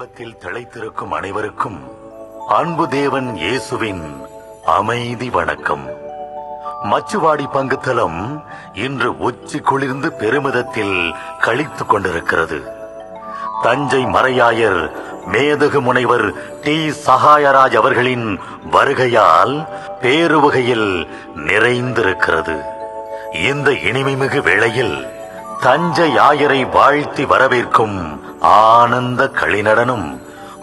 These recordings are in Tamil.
உள்ளத்தில் திளைத்திருக்கும் அனைவருக்கும் அன்பு தேவன் இயேசுவின் அமைதி வணக்கம். மச்சுவாடி பங்குத்தலம் இன்று உச்சி குளிர்ந்து பெருமிதத்தில் கழித்துக் கொண்டிருக்கிறது. தஞ்சை மறையாயர் மேதகு முனைவர் டி சகாயராஜ் அவர்களின் வருகையால் பேருவகையில் நிறைந்திருக்கிறது. இந்த இனிமைமிகு வேளையில் தஞ்சை ஆயரை வாழ்த்தி வரவேற்கும் ஆனந்த களிநடனம்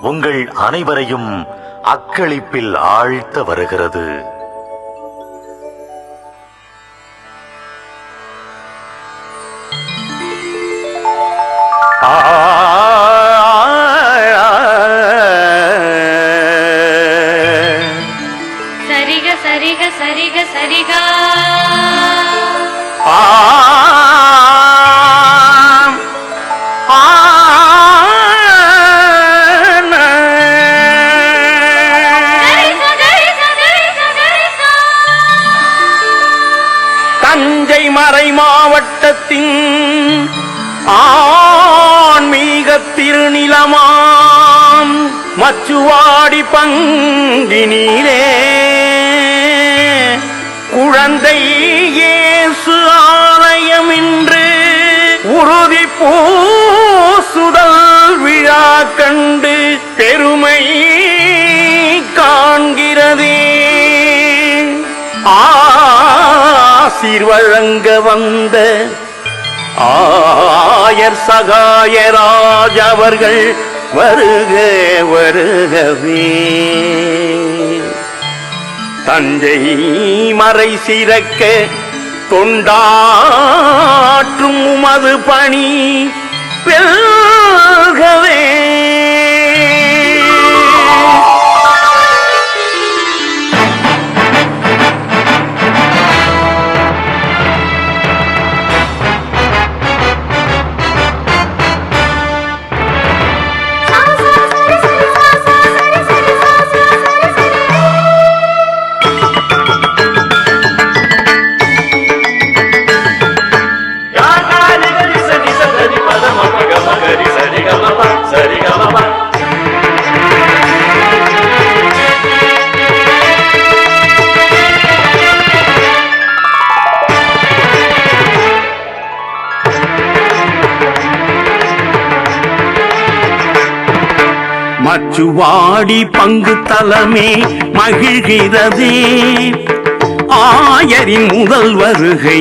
உங்கள் அனைவரையும் அக்களிப்பில் ஆழ்த்த வருகிறது. சரிக சரிக சரிக சரிகா தஞ்சை மறை மாவட்டத்தின் ஆன்மீக திருநிலமாம் மச்சுவாடி பங்கினிலே குழந்தை இயேசு ஆலயம் இன்று உறுதி பூசுதல் விழா கண்டு பெருமை காண்கிறதே. ஆசீர் வழங்க வந்த ஆயர் சகாயராஜ் அவர்கள் வருக வருகவே. தஞ்சை மறை சிறக்க தொண்டாற்றும் உமது பணி வெல்கவே. மச்சுவாடி பங்கு தலமே மகிழ்கிறதே. ஆயரின் முதல் வருகை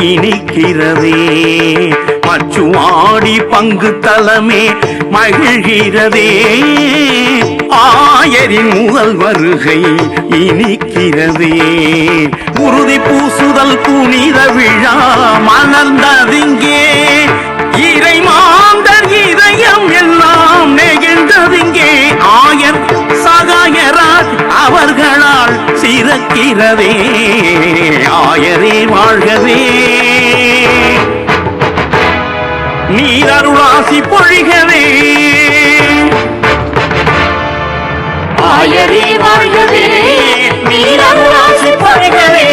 இனிக்கிறதே. மச்சுவாடி பங்கு தலமே மகிழ்கிறதே. ஆயரின் முதல் வருகை இனிக்கிறதே. உறுதி பூசுதல் புனித விழா மலர்ந்ததிங்கே. இறை மாந்தர் இதயம் எல்லாம் நெகிழ்ந்ததிங்கே. ஆயர் சகாயராஜ் அவர்களால் சிறக்கிறதே. ஆயரே வாழ்கவே. நீரருளாசி பொழிகவே. ஆயரே வாழ்கவே. நீரருளாசி பொழிகவே.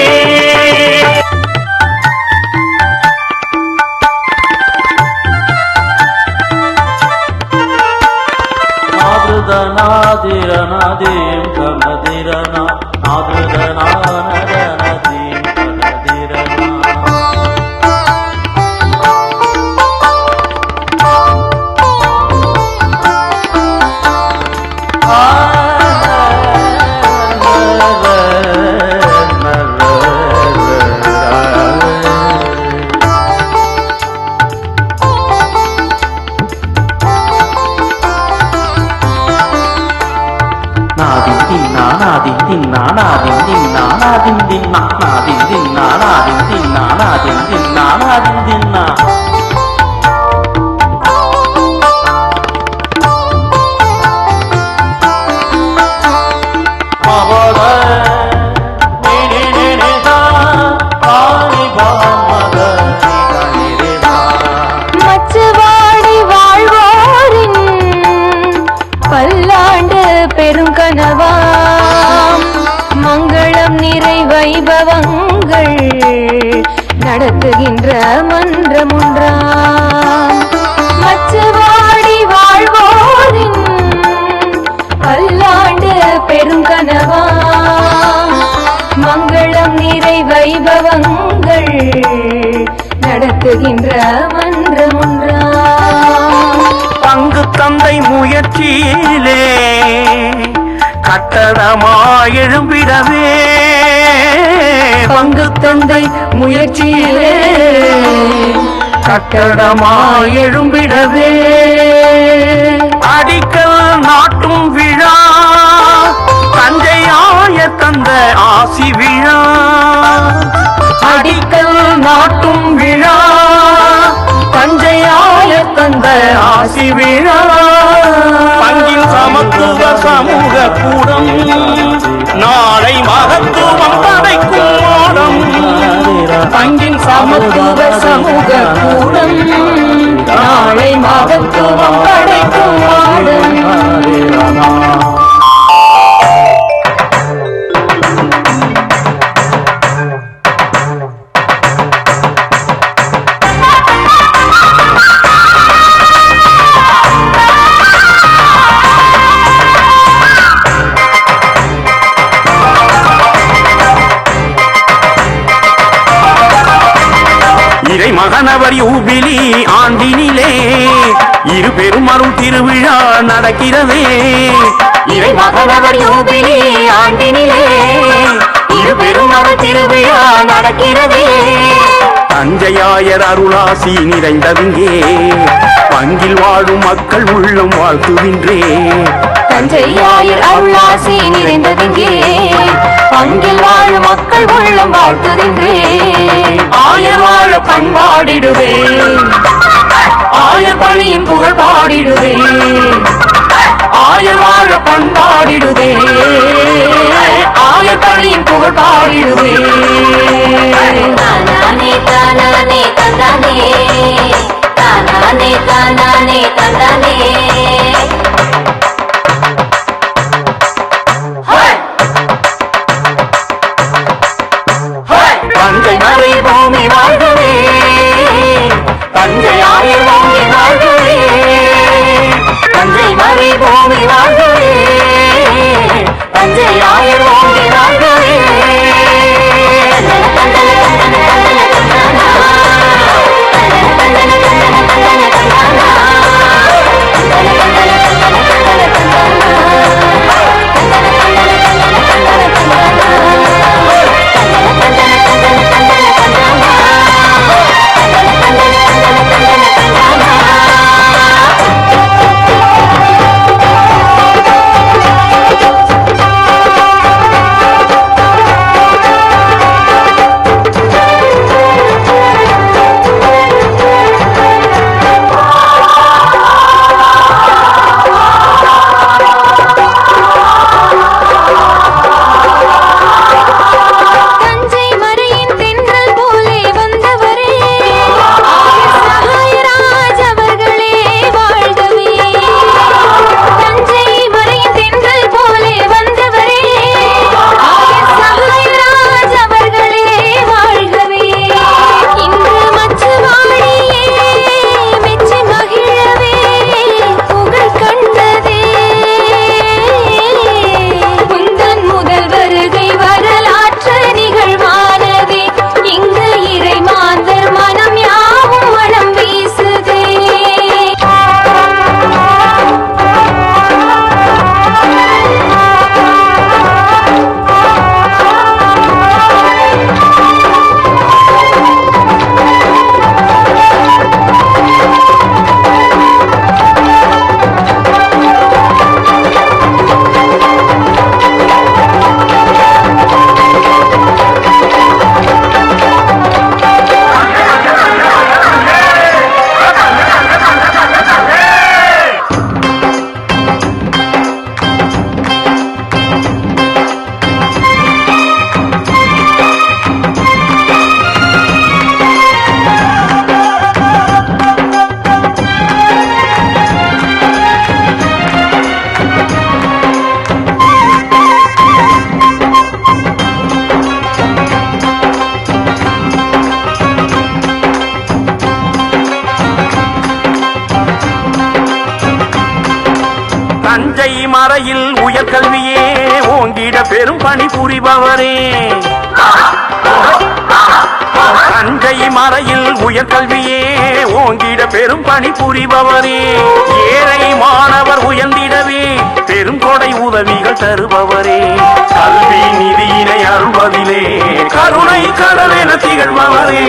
நாதிரநாதீம் கமதிரனா நாதிரநாதீம் கமதிரனா. மச்சுவாடி வாழ்வோரின் பல்லாண்டு பெருங்கனவாம் மங்களம் நிறை வைபவங்கள் நடத்துகின்ற மன்றம் ஒன்றாம். மச்சுவாடி வாழ்வோரின் வைபவங்கள் நடத்துகின்ற மன்றம் ஒன்றா. பங்கு தந்தை முயற்சியிலே கட்டடமாய் எழும்பிடவே, பங்கு தந்தை முயற்சியிலே கட்டடமாய் எழும்பிடவே, அடிக்கல் நாட்டும் விழா தஞ்சையாய தந்த ஆசி விழா, அடிக்கல் நாட்டும் விழா தஞ்சையாய தந்த ஆசி விழா, பங்கின் சமத்துவ சமூக கூடம் நாளை மகத்துவம் படைக்கும் ஓடம், பங்கின் சமத்துவ சமூக கூடம் நாளை மகத்துவம் படைக்கும் ஆடம். இறை மகனவர் யூபிலி ஆண்டினிலே இரு பெரும் அருள் திருவிழா நடக்கிறதே, இறை மகனவர் யூபிலி ஆண்டினிலே இரு பெரும் அருள் திருவிழா நடக்கிறதே. தஞ்சையாயர் அருளாசி நிறைந்ததுங்கே பங்கில் வாழும் மக்கள் உள்ளம் வாழ்த்துகின்றே, தஞ்சையாயர் அருளாசி நிறைந்ததுங்கே பங்கில் வாழும் மக்கள் உள்ளம் வாழ்த்துகின்றே. ஆயர் வாழ பண்பாடிடுவே, ஆயர் பணியின் புகழ் பாடிடுவே, ஆயர் வாழ பண்பாடிடுவே, ஆயர் பணியின் புகழ் பாடிடுவே. தானானே தானானே தந்தானே, தானானே தானானே தந்தானே. தஞ்சை மறை பூமி வாழ்கவே, தஞ்சை ஆயர் பூமி வாழ்கவே, தஞ்சை மறை பூமி வாழ்கவே, தஞ்சை ஆயர் பூமி வாழ்கவே. தஞ்சை மறையில் உயர்கல்வியே ஓங்கிட பெரும் பணி புரிபவரே, தஞ்சை மறையில் உயர்கல்வியே ஓங்கிட பெரும் பணி புரிபவரே, ஏழை மாணவர் உயர்ந்திடவே பெரும் கொடை உதவிகள் தருபவரே, கல்வி நிதியினை அருள்வதிலே கருணை கடலென திகழ்பவரே.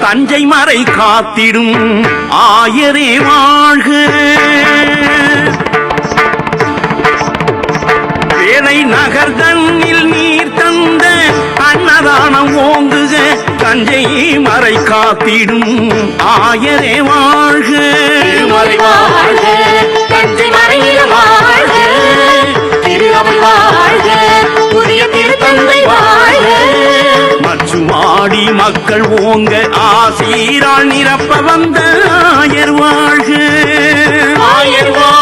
தஞ்சை மறை காத்திடும் ஆயரே வாழ்க, வேலை நகர் தன்னில் நீர் தந்த அன்னதானம் ஓங்குக, தஞ்சை மறை காத்திடும் ஆயரே வாழ்க. திருமறை வாழ்க, தஞ்சை மறையில் வாழ்க, திரு அவை வாழ்க, புதிய திருத்தந்தை வாழ்க. மச்சுவாடி மக்கள் ஓங்க ஆசீரால் நிரப்ப வந்த ஆயர் வாழ்க, ஆயர் வாழ்க.